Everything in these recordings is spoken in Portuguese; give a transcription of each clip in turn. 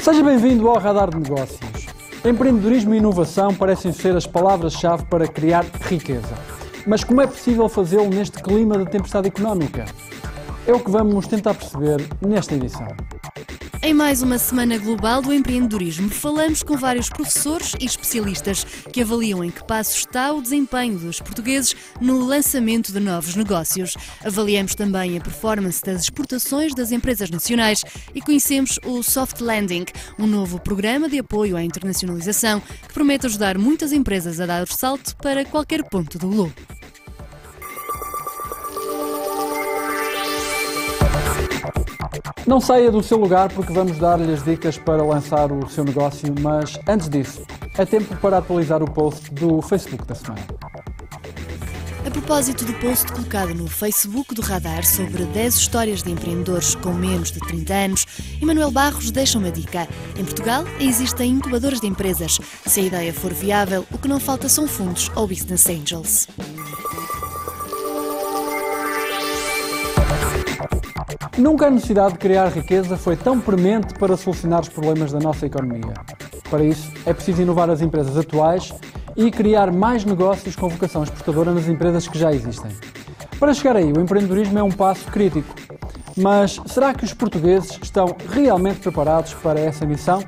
Seja bem-vindo ao Radar de Negócios. Empreendedorismo e inovação parecem ser as palavras-chave para criar riqueza. Mas como é possível fazê-lo neste clima de tempestade económica? É o que vamos tentar perceber nesta edição. Em mais uma semana global do empreendedorismo, falamos com vários professores e especialistas que avaliam em que passo está o desempenho dos portugueses no lançamento de novos negócios. Avaliamos também a performance das exportações das empresas nacionais e conhecemos o Soft Landing, um novo programa de apoio à internacionalização que promete ajudar muitas empresas a dar o salto para qualquer ponto do globo. Não saia do seu lugar porque vamos dar-lhe as dicas para lançar o seu negócio, mas antes disso, é tempo para atualizar o post do Facebook da semana. A propósito do post colocado no Facebook do Radar sobre 10 histórias de empreendedores com menos de 30 anos, Emanuel Barros deixa uma dica. Em Portugal existem incubadoras de empresas. Se a ideia for viável, o que não falta são fundos ou business angels. Nunca a necessidade de criar riqueza foi tão premente para solucionar os problemas da nossa economia. Para isso, é preciso inovar as empresas atuais e criar mais negócios com vocação exportadora nas empresas que já existem. Para chegar aí, o empreendedorismo é um passo crítico. Mas será que os portugueses estão realmente preparados para essa missão?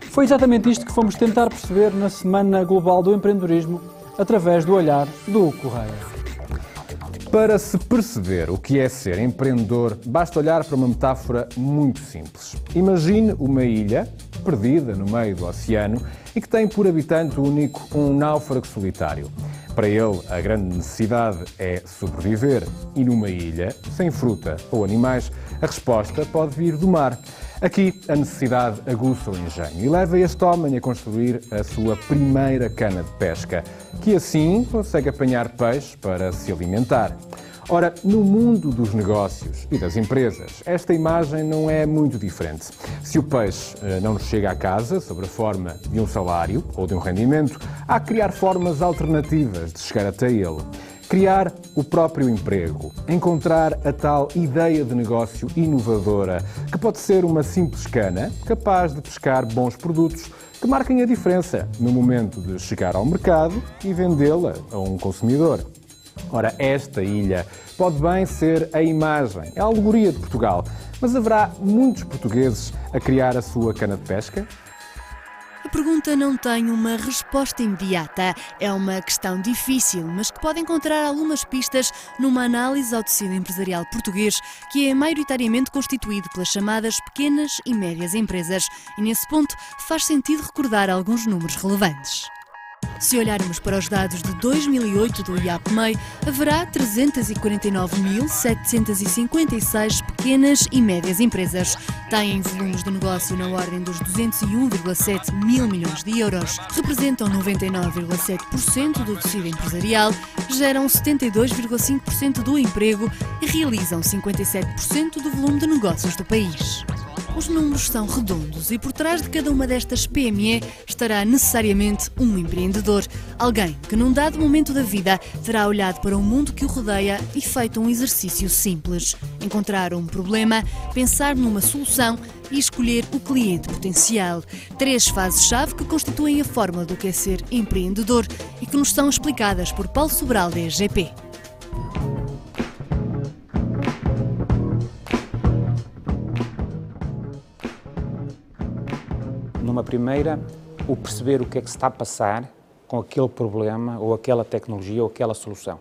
Foi exatamente isto que fomos tentar perceber na Semana Global do Empreendedorismo, através do olhar do Correia. Para se perceber o que é ser empreendedor, basta olhar para uma metáfora muito simples. Imagine uma ilha perdida no meio do oceano e que tem por habitante único um náufrago solitário. Para ele, a grande necessidade é sobreviver. E numa ilha, sem fruta ou animais, a resposta pode vir do mar. Aqui, a necessidade aguça o engenho e leva este homem a construir a sua primeira cana de pesca, que assim consegue apanhar peixe para se alimentar. Ora, no mundo dos negócios e das empresas, esta imagem não é muito diferente. Se o peixe não nos chega à casa sob a forma de um salário ou de um rendimento, há que criar formas alternativas de chegar até ele. Criar o próprio emprego, encontrar a tal ideia de negócio inovadora, que pode ser uma simples cana capaz de pescar bons produtos que marquem a diferença no momento de chegar ao mercado e vendê-la a um consumidor. Ora, esta ilha pode bem ser a imagem, a alegoria de Portugal, mas haverá muitos portugueses a criar a sua cana de pesca? A pergunta não tem uma resposta imediata. É uma questão difícil, mas que pode encontrar algumas pistas numa análise ao tecido empresarial português, que é maioritariamente constituído pelas chamadas pequenas e médias empresas. E nesse ponto faz sentido recordar alguns números relevantes. Se olharmos para os dados de 2008 do IAPMEI, haverá 349.756 pequenas e médias empresas. Têm volumes de negócio na ordem dos 201,7 mil milhões de euros, representam 99,7% do tecido empresarial, geram 72,5% do emprego e realizam 57% do volume de negócios do país. Os números são redondos e por trás de cada uma destas PME estará necessariamente um empreendedor. Alguém que num dado momento da vida terá olhado para o mundo que o rodeia e feito um exercício simples. Encontrar um problema, pensar numa solução e escolher o cliente potencial. 3 fases-chave que constituem a fórmula do que é ser empreendedor e que nos são explicadas por Paulo Sobral da EGP. Numa primeira, o perceber o que é que se está a passar com aquele problema, ou aquela tecnologia, ou aquela solução.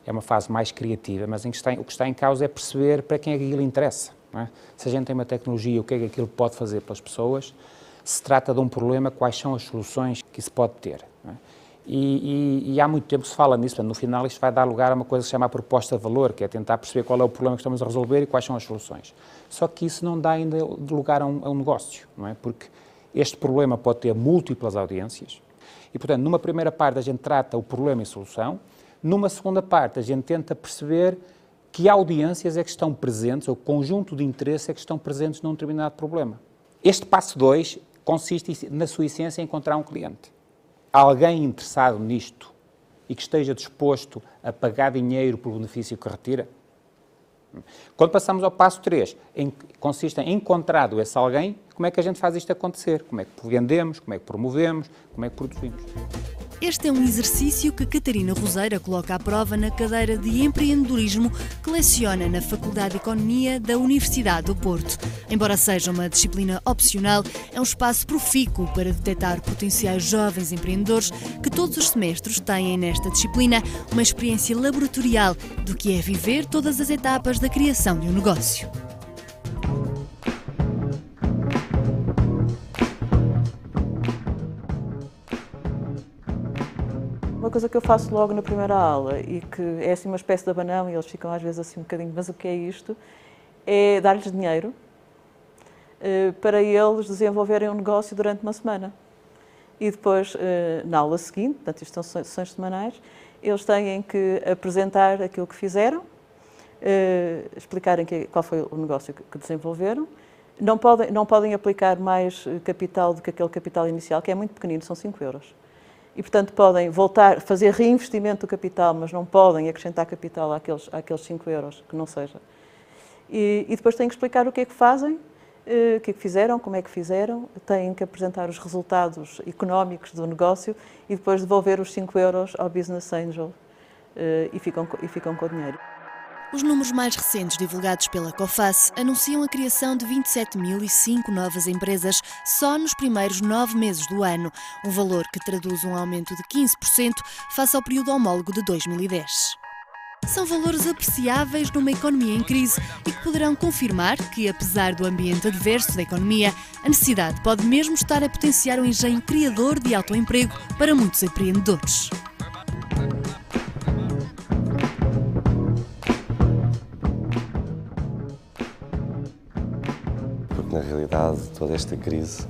É uma fase mais criativa, mas o que está em causa é perceber para quem é que aquilo interessa. Não é? Se a gente tem uma tecnologia, o que é que aquilo pode fazer pelas pessoas? Se trata de um problema, quais são as soluções que se pode ter? Não é? E há muito tempo que se fala nisso, portanto, no final isto vai dar lugar a uma coisa que se chama a proposta de valor, que é tentar perceber qual é o problema que estamos a resolver e quais são as soluções. Só que isso não dá ainda lugar a um negócio, não é? Porque este problema pode ter múltiplas audiências e, portanto, numa primeira parte a gente trata o problema e solução, numa segunda parte a gente tenta perceber que audiências é que estão presentes, ou conjunto de interesse é que estão presentes num determinado problema. Este passo 2 consiste, na sua essência, em encontrar um cliente. Alguém interessado nisto e que esteja disposto a pagar dinheiro pelo benefício que retira. Quando passamos ao passo 3, consiste em encontrado esse alguém, como é que a gente faz isto acontecer, como é que vendemos, como é que promovemos, como é que produzimos. Este é um exercício que Catarina Roseira coloca à prova na cadeira de empreendedorismo que leciona na Faculdade de Economia da Universidade do Porto. Embora seja uma disciplina opcional, é um espaço profícuo para detectar potenciais jovens empreendedores que todos os semestres têm nesta disciplina uma experiência laboratorial do que é viver todas as etapas da criação de um negócio. Uma coisa que eu faço logo na primeira aula e que é assim uma espécie de abanão e eles ficam às vezes assim um bocadinho, mas o que é isto? É dar-lhes dinheiro para eles desenvolverem um negócio durante uma semana. E depois, na aula seguinte, portanto isto são sessões semanais, eles têm que apresentar aquilo que fizeram, explicarem qual foi o negócio que desenvolveram. Não podem aplicar mais capital do que aquele capital inicial, que é muito pequenino, são 5 euros. E, portanto, podem voltar, fazer reinvestimento do capital, mas não podem acrescentar capital àqueles 5 euros, que não seja. E depois têm que explicar o que é que fazem, o que é que fizeram, como é que fizeram, têm que apresentar os resultados económicos do negócio e depois devolver os 5 euros ao Business Angel e ficam com o dinheiro. Os números mais recentes divulgados pela COFACE anunciam a criação de 27.005 novas empresas só nos primeiros 9 meses do ano, um valor que traduz um aumento de 15% face ao período homólogo de 2010. São valores apreciáveis numa economia em crise e que poderão confirmar que, apesar do ambiente adverso da economia, a necessidade pode mesmo estar a potenciar o engenho criador de autoemprego para muitos empreendedores. Na realidade, toda esta crise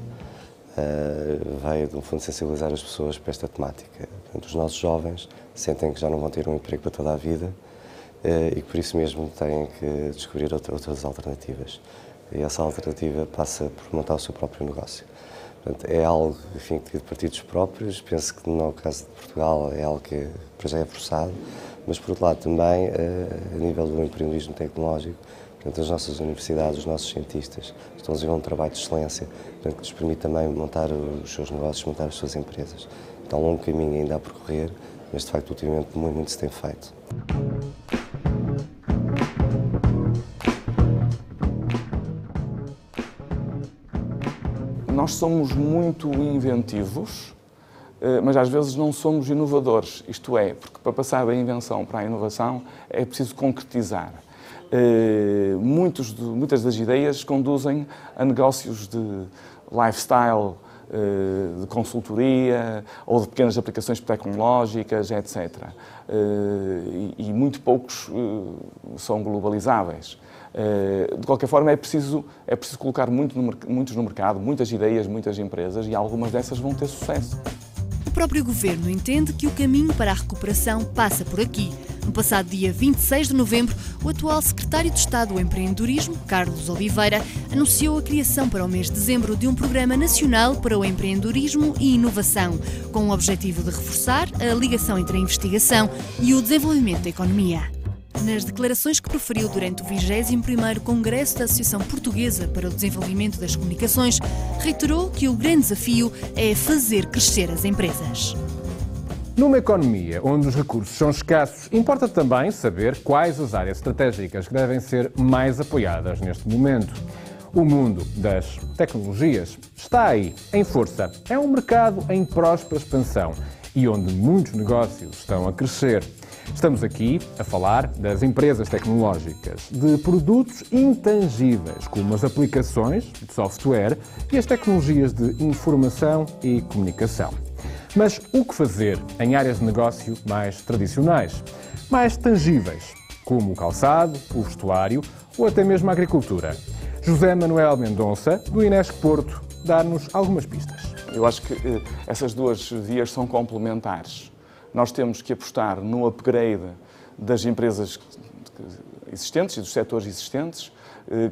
veio, no fundo, sensibilizar as pessoas para esta temática. Portanto, os nossos jovens sentem que já não vão ter um emprego para toda a vida e que, por isso mesmo, têm que descobrir outras alternativas. E essa alternativa passa por montar o seu próprio negócio. Portanto, é algo, enfim, que de partidos próprios. Penso que, no caso de Portugal, é algo que para já é forçado, mas, por outro lado, também, a nível do empreendedorismo tecnológico, portanto, as nossas universidades, os nossos cientistas estão a desenvolver um trabalho de excelência, portanto, que nos permite também montar os seus negócios, montar as suas empresas. Então, há um longo caminho ainda a percorrer, mas, de facto, ultimamente, muito se tem feito. Nós somos muito inventivos, mas às vezes não somos inovadores. Isto é, porque para passar da invenção para a inovação é preciso concretizar. Muitas das ideias conduzem a negócios de lifestyle, de consultoria ou de pequenas aplicações tecnológicas, etc. E muito poucos são globalizáveis. De qualquer forma, é preciso colocar muitos no mercado, muitas ideias, muitas empresas, e algumas dessas vão ter sucesso. O próprio Governo entende que o caminho para a recuperação passa por aqui. No passado dia 26 de novembro, o atual secretário de Estado do Empreendedorismo, Carlos Oliveira, anunciou a criação para o mês de dezembro de um programa nacional para o empreendedorismo e inovação, com o objetivo de reforçar a ligação entre a investigação e o desenvolvimento da economia. Nas declarações que proferiu durante o 21º Congresso da Associação Portuguesa para o Desenvolvimento das Comunicações, reiterou que o grande desafio é fazer crescer as empresas. Numa economia onde os recursos são escassos, importa também saber quais as áreas estratégicas que devem ser mais apoiadas neste momento. O mundo das tecnologias está aí, em força. É um mercado em próspera expansão e onde muitos negócios estão a crescer. Estamos aqui a falar das empresas tecnológicas, de produtos intangíveis, como as aplicações de software e as tecnologias de informação e comunicação. Mas o que fazer em áreas de negócio mais tradicionais, mais tangíveis, como o calçado, o vestuário ou até mesmo a agricultura? José Manuel Mendonça, do Inesc Porto, dá-nos algumas pistas. Eu acho que essas duas vias são complementares. Nós temos que apostar no upgrade das empresas existentes e dos setores existentes,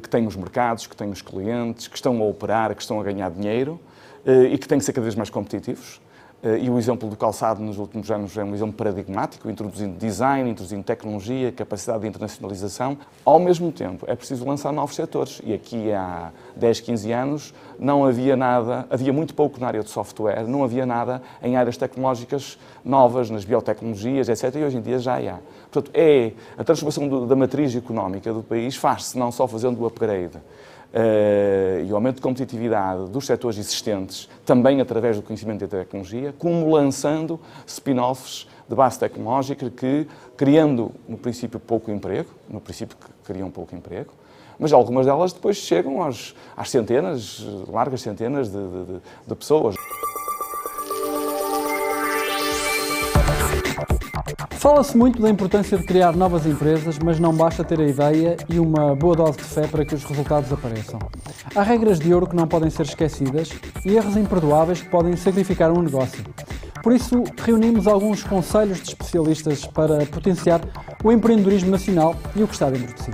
que têm os mercados, que têm os clientes, que estão a operar, que estão a ganhar dinheiro e que têm que ser cada vez mais competitivos. E o exemplo do calçado nos últimos anos é um exemplo paradigmático, introduzindo design, introduzindo tecnologia, capacidade de internacionalização. Ao mesmo tempo, é preciso lançar novos setores. E aqui há 10, 15 anos não havia nada, havia muito pouco na área de software, não havia nada em áreas tecnológicas novas, nas biotecnologias, etc. E hoje em dia já há. Portanto, a transformação da matriz económica do país faz-se não só fazendo o upgrade, e o aumento de competitividade dos setores existentes, também através do conhecimento e da tecnologia, como lançando spin-offs de base tecnológica que, criando, no princípio, pouco emprego, mas algumas delas depois chegam às centenas, largas centenas de pessoas. Fala-se muito da importância de criar novas empresas, mas não basta ter a ideia e uma boa dose de fé para que os resultados apareçam. Há regras de ouro que não podem ser esquecidas e erros imperdoáveis que podem sacrificar um negócio. Por isso, reunimos alguns conselhos de especialistas para potenciar o empreendedorismo nacional e o que está dentro de si.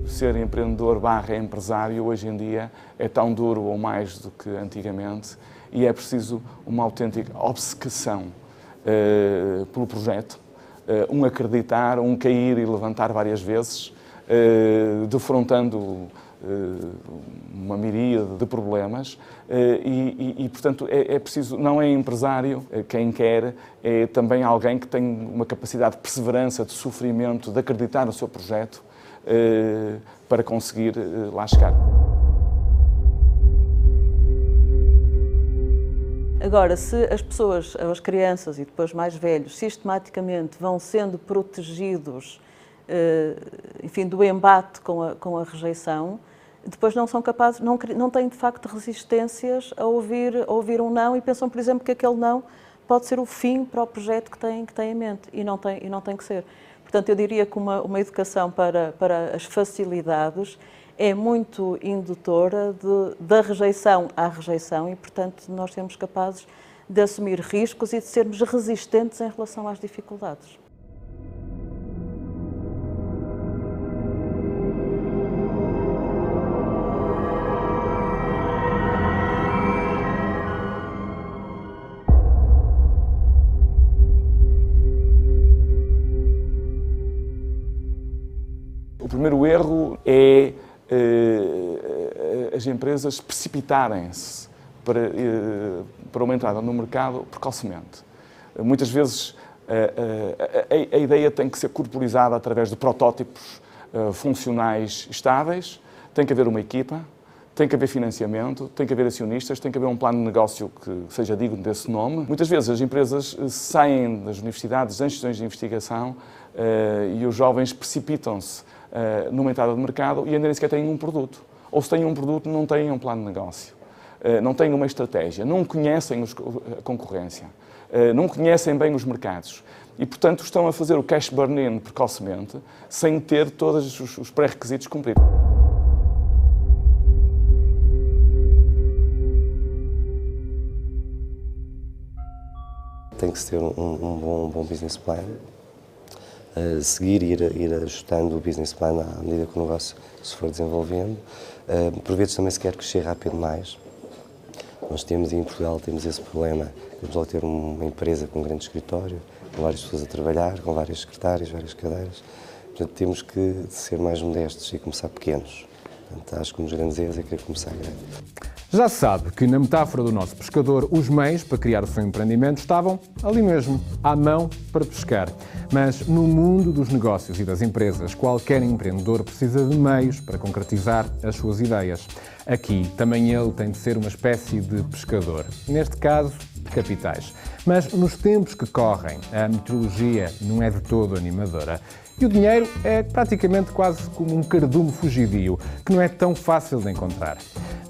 Ser empreendedor / empresário hoje em dia é tão duro ou mais do que antigamente e é preciso uma autêntica obcecação pelo projeto, um acreditar, um cair e levantar várias vezes, defrontando uma miríade de problemas e portanto, é preciso, não é empresário quem quer, é também alguém que tem uma capacidade de perseverança, de sofrimento, de acreditar no seu projeto, para conseguir lá chegar. Agora, se as pessoas, as crianças e depois mais velhos, sistematicamente vão sendo protegidos, enfim, do embate com a rejeição, depois não são capazes, não têm de facto resistências a ouvir um não e pensam, por exemplo, que aquele não pode ser o fim para o projeto que têm em mente e não tem que ser. Portanto, eu diria que uma educação para as facilidades é muito indutora da rejeição à rejeição e, portanto, nós sermos capazes de assumir riscos e de sermos resistentes em relação às dificuldades. O primeiro erro é as empresas precipitarem-se para uma entrada no mercado precocemente. Muitas vezes a ideia tem que ser corporizada através de protótipos funcionais estáveis, tem que haver uma equipa, tem que haver financiamento, tem que haver acionistas, tem que haver um plano de negócio que seja digno desse nome. Muitas vezes as empresas saem das universidades, das instituições de investigação e os jovens precipitam-se numa entrada de mercado e ainda nem sequer têm um produto. Ou se têm um produto, não têm um plano de negócio, não têm uma estratégia, não conhecem a concorrência, não conhecem bem os mercados e, portanto, estão a fazer o cash burn-in precocemente sem ter todos os pré-requisitos cumpridos. Tem que se ter um bom business plan, seguir e ir ajustando o business plan à medida que o negócio se for desenvolvendo. Por vezes também se quer crescer rápido mais. Nós temos, em Portugal, temos esse problema. Temos logo ter uma empresa com um grande escritório, com várias pessoas a trabalhar, com vários secretários, várias cadeiras. Portanto, temos que ser mais modestos e começar pequenos. Portanto, acho que um dos grandes erros é querer começar grande. Já se sabe que, na metáfora do nosso pescador, os meios para criar o seu empreendimento estavam ali mesmo, à mão para pescar. Mas no mundo dos negócios e das empresas, qualquer empreendedor precisa de meios para concretizar as suas ideias. Aqui, também ele tem de ser uma espécie de pescador. Neste caso, capitais. Mas nos tempos que correm, a meteorologia não é de todo animadora. E o dinheiro é praticamente quase como um cardume fugidio, que não é tão fácil de encontrar.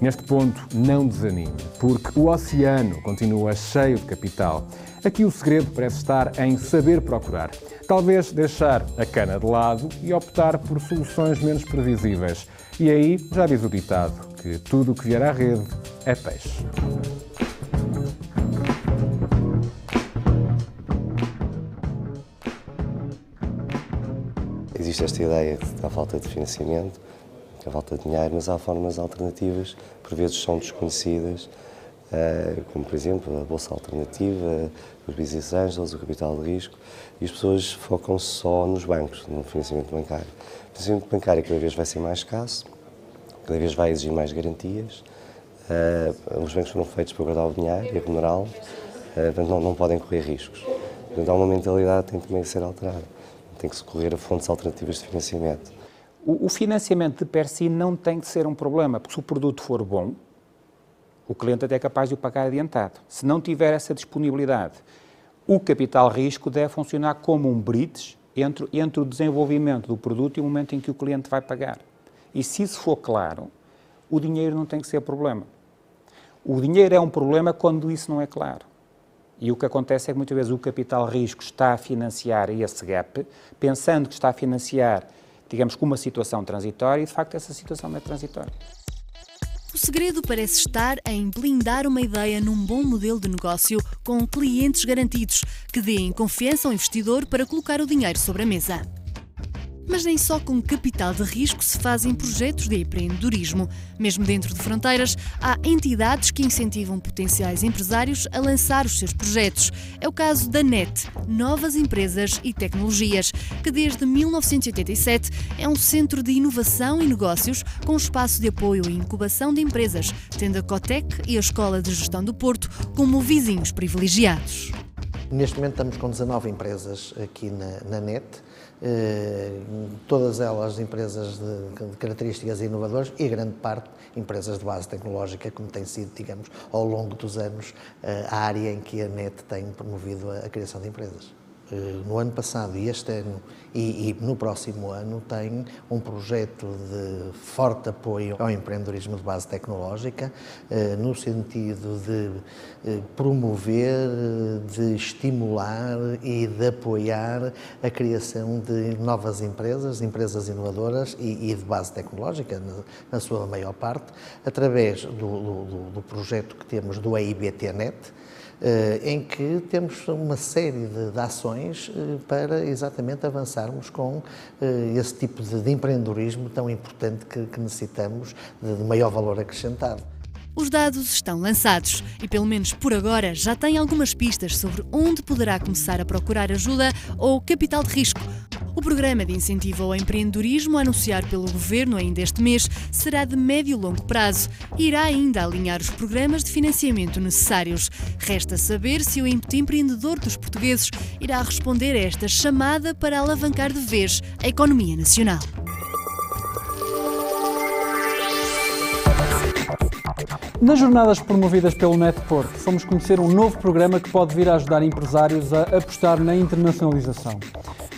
Neste ponto, não desanime, porque o oceano continua cheio de capital. Aqui o segredo parece estar em saber procurar. Talvez deixar a cana de lado e optar por soluções menos previsíveis. E aí, já diz o ditado, que tudo o que vier à rede é peixe. existe esta ideia da falta de financiamento, da falta de dinheiro, mas há formas alternativas, por vezes são desconhecidas, como por exemplo a Bolsa Alternativa, os Business Angels, o capital de risco, e as pessoas focam-se só nos bancos, no financiamento bancário. O financiamento bancário cada vez vai ser mais escasso, cada vez vai exigir mais garantias, os bancos foram feitos para guardar o dinheiro e remunerá-lo, portanto não podem correr riscos. Portanto, há uma mentalidade que tem também que ser alterada, tem que se recorrer a fontes alternativas de financiamento. O financiamento de per si não tem que ser um problema, porque se o produto for bom, o cliente até é capaz de o pagar adiantado. Se não tiver essa disponibilidade, o capital risco deve funcionar como um bridge entre o desenvolvimento do produto e o momento em que o cliente vai pagar. E se isso for claro, o dinheiro não tem que ser problema. O dinheiro é um problema quando isso não é claro. E o que acontece é que muitas vezes o capital risco está a financiar esse gap, pensando que está a financiar, digamos, com uma situação transitória, e de facto essa situação não é transitória. O segredo parece estar em blindar uma ideia num bom modelo de negócio com clientes garantidos, que deem confiança ao investidor para colocar o dinheiro sobre a mesa. Mas nem só com capital de risco se fazem projetos de empreendedorismo. Mesmo dentro de fronteiras, há entidades que incentivam potenciais empresários a lançar os seus projetos. É o caso da NET, Novas Empresas e Tecnologias, que desde 1987 é um centro de inovação e negócios com espaço de apoio e incubação de empresas, tendo a Cotec e a Escola de Gestão do Porto como vizinhos privilegiados. Neste momento estamos com 19 empresas aqui na NET, todas elas empresas de características inovadoras e grande parte empresas de base tecnológica, como tem sido, digamos, ao longo dos anos, a área em que a NET tem promovido a criação de empresas. No ano passado e este ano e no próximo ano tem um projeto de forte apoio ao empreendedorismo de base tecnológica, no sentido de promover, de estimular e de apoiar a criação de novas empresas inovadoras e de base tecnológica, na sua maior parte, através do projeto que temos do EIBT-NET, em que temos uma série de ações para exatamente avançarmos com esse tipo de empreendedorismo tão importante que necessitamos de maior valor acrescentado. Os dados estão lançados e, pelo menos por agora, já tem algumas pistas sobre onde poderá começar a procurar ajuda ou capital de risco. O programa de incentivo ao empreendedorismo, anunciado pelo Governo ainda este mês, será de médio e longo prazo e irá ainda alinhar os programas de financiamento necessários. Resta saber se o ímpeto empreendedor dos portugueses irá responder a esta chamada para alavancar de vez a economia nacional. Nas jornadas promovidas pelo NET Porto, fomos conhecer um novo programa que pode vir a ajudar empresários a apostar na internacionalização.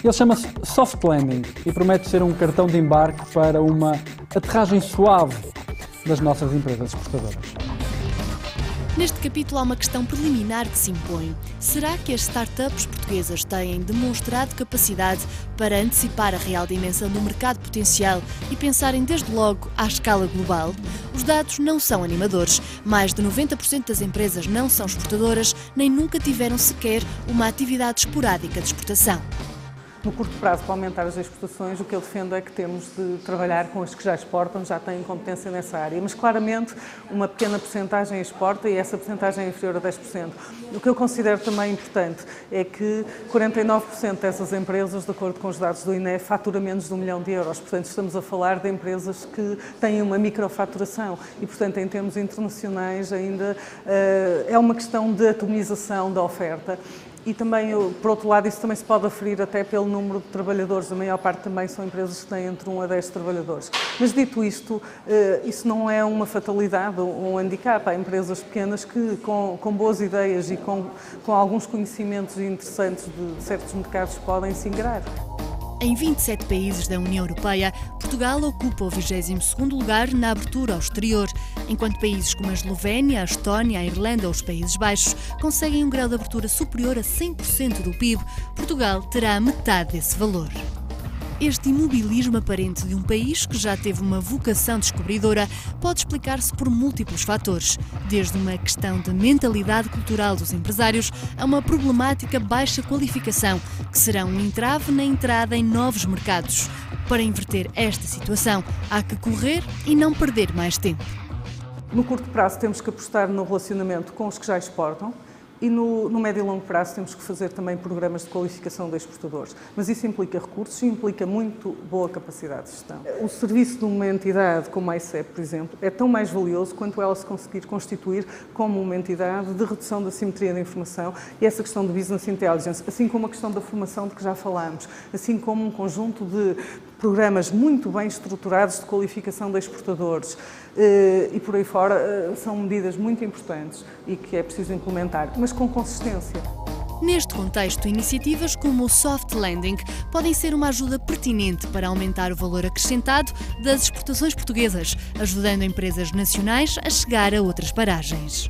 Ele chama-se Soft Landing e promete ser um cartão de embarque para uma aterragem suave das nossas empresas exportadoras. Neste capítulo há uma questão preliminar que se impõe. Será que as startups portuguesas têm demonstrado capacidade para antecipar a real dimensão do mercado potencial e pensarem desde logo à escala global? Os dados não são animadores. Mais de 90% das empresas não são exportadoras, nem nunca tiveram sequer uma atividade esporádica de exportação. No curto prazo, para aumentar as exportações, o que eu defendo é que temos de trabalhar com os que já exportam, já têm competência nessa área. Mas, claramente, uma pequena percentagem exporta e essa percentagem é inferior a 10%. O que eu considero também importante é que 49% dessas empresas, de acordo com os dados do INE, fatura menos de €1 milhão. Portanto, estamos a falar de empresas que têm uma microfaturação e, portanto, em termos internacionais, ainda é uma questão de atomização da oferta. E também, por outro lado, isso também se pode aferir até pelo número de trabalhadores. A maior parte também são empresas que têm entre 1 a 10 trabalhadores. Mas, dito isto, isso não é uma fatalidade ou um handicap. Há empresas pequenas que, com boas ideias e com alguns conhecimentos interessantes de certos mercados, podem se ingrar. Em 27 países da União Europeia, Portugal ocupa o 22º lugar na abertura ao exterior, enquanto países como a Eslovénia, a Estónia, a Irlanda ou os Países Baixos conseguem um grau de abertura superior a 100% do PIB. Portugal terá metade desse valor. Este imobilismo aparente de um país que já teve uma vocação descobridora pode explicar-se por múltiplos fatores, desde uma questão de mentalidade cultural dos empresários a uma problemática baixa qualificação, que será um entrave na entrada em novos mercados. Para inverter esta situação, há que correr e não perder mais tempo. No curto prazo temos que apostar no relacionamento com os que já exportam e no médio e longo prazo temos que fazer também programas de qualificação de exportadores. Mas isso implica recursos e implica muito boa capacidade de gestão. O serviço de uma entidade como a ICEP, por exemplo, é tão mais valioso quanto ela se conseguir constituir como uma entidade de redução da assimetria da informação e essa questão de business intelligence, assim como a questão da formação de que já falámos, assim como um conjunto de programas muito bem estruturados de qualificação de exportadores e por aí fora são medidas muito importantes e que é preciso implementar, mas com consistência. Neste contexto, iniciativas como o Soft Landing podem ser uma ajuda pertinente para aumentar o valor acrescentado das exportações portuguesas, ajudando empresas nacionais a chegar a outras paragens.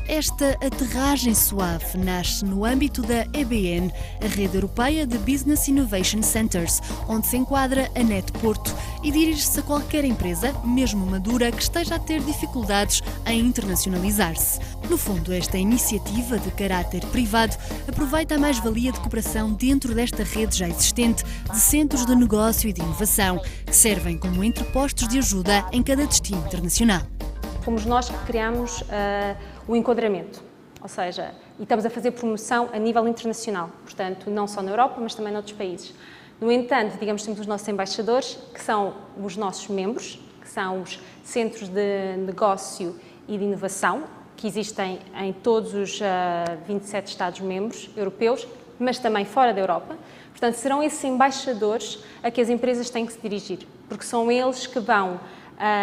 Esta aterragem suave nasce no âmbito da EBN, a Rede Europeia de Business Innovation Centers, onde se enquadra a NET Porto e dirige-se a qualquer empresa, mesmo madura, que esteja a ter dificuldades em internacionalizar-se. No fundo, esta iniciativa de caráter privado aproveita a mais-valia de cooperação dentro desta rede já existente de centros de negócio e de inovação, que servem como entrepostos de ajuda em cada destino internacional. Fomos nós que criamos o enquadramento, ou seja, e estamos a fazer promoção a nível internacional, portanto, não só na Europa, mas também noutros países. No entanto, digamos, temos os nossos embaixadores, que são os nossos membros, que são os centros de negócio e de inovação, que existem em todos os 27 Estados-membros europeus, mas também fora da Europa. Portanto, serão esses embaixadores a que as empresas têm que se dirigir, porque são eles que vão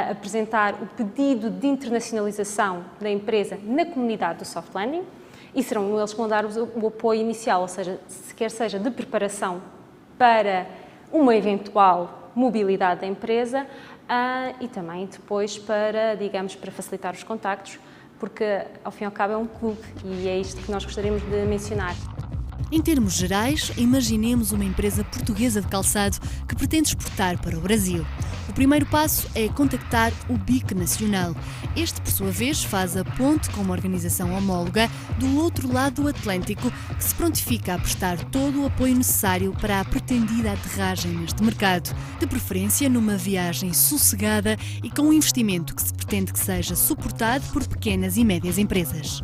apresentar o pedido de internacionalização da empresa na comunidade do Soft Landing e serão eles que vão dar o apoio inicial, ou seja, quer seja de preparação para uma eventual mobilidade da empresa e também depois para, digamos, para facilitar os contactos, porque ao fim e ao cabo é um clube e é isto que nós gostaríamos de mencionar. Em termos gerais, imaginemos uma empresa portuguesa de calçado que pretende exportar para o Brasil. O primeiro passo é contactar o BIC Nacional. Este, por sua vez, faz a ponte com uma organização homóloga do outro lado do Atlântico que se prontifica a prestar todo o apoio necessário para a pretendida aterragem neste mercado, de preferência numa viagem sossegada e com um investimento que se pretende que seja suportado por pequenas e médias empresas.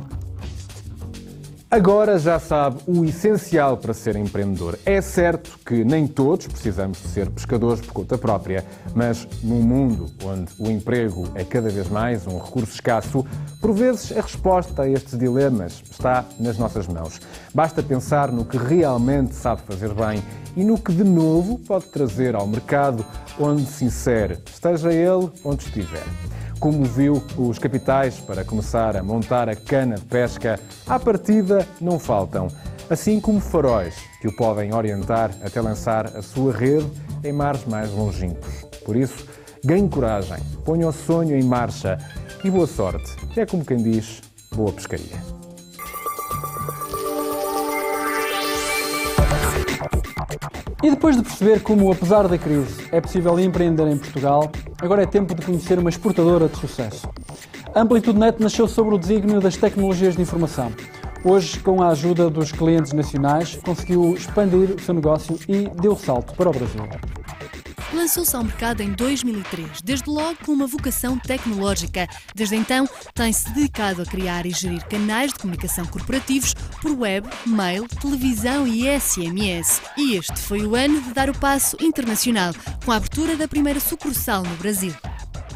Agora já sabe o essencial para ser empreendedor. É certo que nem todos precisamos de ser pescadores por conta própria, mas num mundo onde o emprego é cada vez mais um recurso escasso, por vezes a resposta a estes dilemas está nas nossas mãos. Basta pensar no que realmente sabe fazer bem e no que de novo pode trazer ao mercado onde se insere, esteja ele onde estiver. Como viu, os capitais para começar a montar a cana de pesca, à partida não faltam, assim como faróis que o podem orientar até lançar a sua rede em mares mais longínquos. Por isso, ganhe coragem, ponha o sonho em marcha e boa sorte, que é como quem diz, boa pescaria. E depois de perceber como, apesar da crise, é possível empreender em Portugal, agora é tempo de conhecer uma exportadora de sucesso. A Amplitude Net nasceu sobre o desígnio das tecnologias de informação. Hoje, com a ajuda dos clientes nacionais, conseguiu expandir o seu negócio e deu salto para o Brasil. Lançou-se ao mercado em 2003, desde logo com uma vocação tecnológica. Desde então, tem-se dedicado a criar e gerir canais de comunicação corporativos por web, mail, televisão e SMS. E este foi o ano de dar o passo internacional, com a abertura da primeira sucursal no Brasil.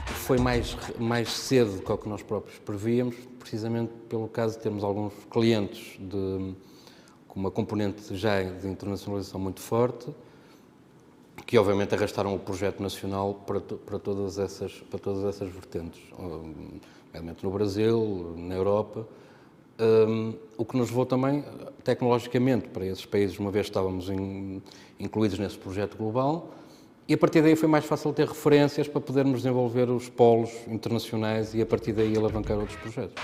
Foi mais cedo do que o que nós próprios prevíamos, precisamente pelo caso de termos alguns clientes com uma componente já de internacionalização muito forte, que obviamente arrastaram o projeto nacional para todas essas vertentes, nomeadamente no Brasil, na Europa, o que nos levou também, tecnologicamente, para esses países, uma vez estávamos incluídos nesse projeto global, e a partir daí foi mais fácil ter referências para podermos desenvolver os polos internacionais e a partir daí alavancar outros projetos.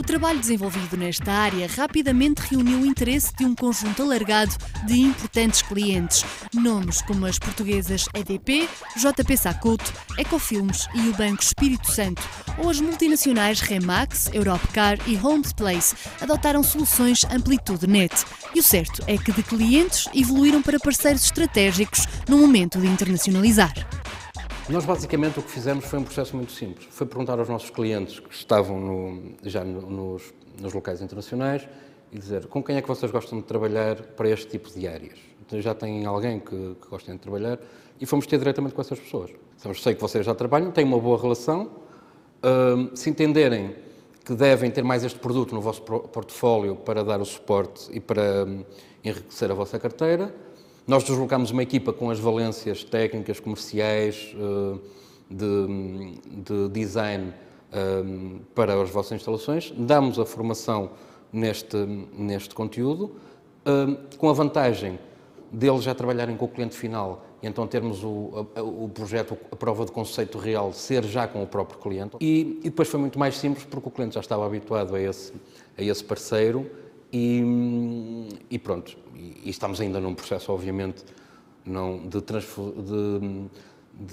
O trabalho desenvolvido nesta área rapidamente reuniu o interesse de um conjunto alargado de importantes clientes, nomes como as portuguesas EDP, JP Sacuto, Ecofilmes e o Banco Espírito Santo, ou as multinacionais Remax, Europcar e Homeplace adotaram soluções AmplitudeNet. E o certo é que de clientes evoluíram para parceiros estratégicos no momento de internacionalizar. Nós basicamente o que fizemos foi um processo muito simples. Foi perguntar aos nossos clientes que estavam nos locais internacionais e dizer com quem é que vocês gostam de trabalhar para este tipo de áreas. Então, já têm alguém que gostem de trabalhar e fomos ter diretamente com essas pessoas. Então, sei que vocês já trabalham, têm uma boa relação, se entenderem que devem ter mais este produto no vosso portfólio para dar o suporte e para enriquecer a vossa carteira. Nós deslocámos uma equipa com as valências técnicas, comerciais, de design para as vossas instalações, damos a formação neste conteúdo, com a vantagem deles já trabalharem com o cliente final e então termos o projeto, a prova de conceito real, ser já com o próprio cliente. E depois foi muito mais simples porque o cliente já estava habituado a esse parceiro e pronto. E estamos ainda num processo, obviamente, de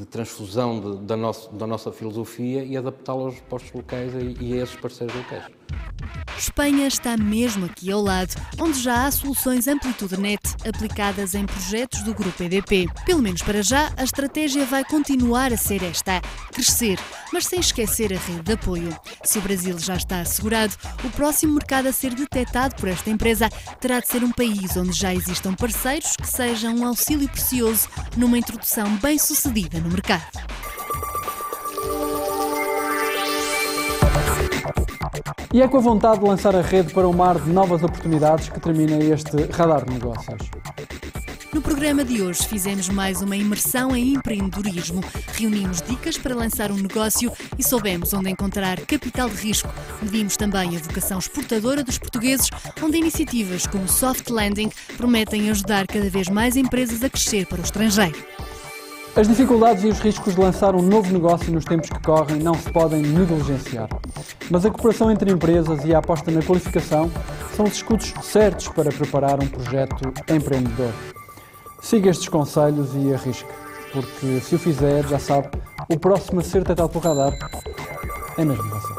transfusão da nossa filosofia e adaptá-la aos postos locais e a esses parceiros locais. Espanha está mesmo aqui ao lado, onde já há soluções AmplitudeNet aplicadas em projetos do Grupo EDP. Pelo menos para já, a estratégia vai continuar a ser esta, crescer, mas sem esquecer a rede de apoio. Se o Brasil já está assegurado, o próximo mercado a ser detectado por esta empresa terá de ser um país onde já existam parceiros que sejam um auxílio precioso numa introdução bem-sucedida no mercado. E é com a vontade de lançar a rede para um mar de novas oportunidades que termina este Radar de Negócios. No programa de hoje fizemos mais uma imersão em empreendedorismo. Reunimos dicas para lançar um negócio e soubemos onde encontrar capital de risco. Medimos também a vocação exportadora dos portugueses, onde iniciativas como o Soft Landing prometem ajudar cada vez mais empresas a crescer para o estrangeiro. As dificuldades e os riscos de lançar um novo negócio nos tempos que correm não se podem negligenciar. Mas a cooperação entre empresas e a aposta na qualificação são os escudos certos para preparar um projeto empreendedor. Siga estes conselhos e arrisque, porque se o fizer, já sabe, o próximo a ser detectado pelo radar é mesmo você.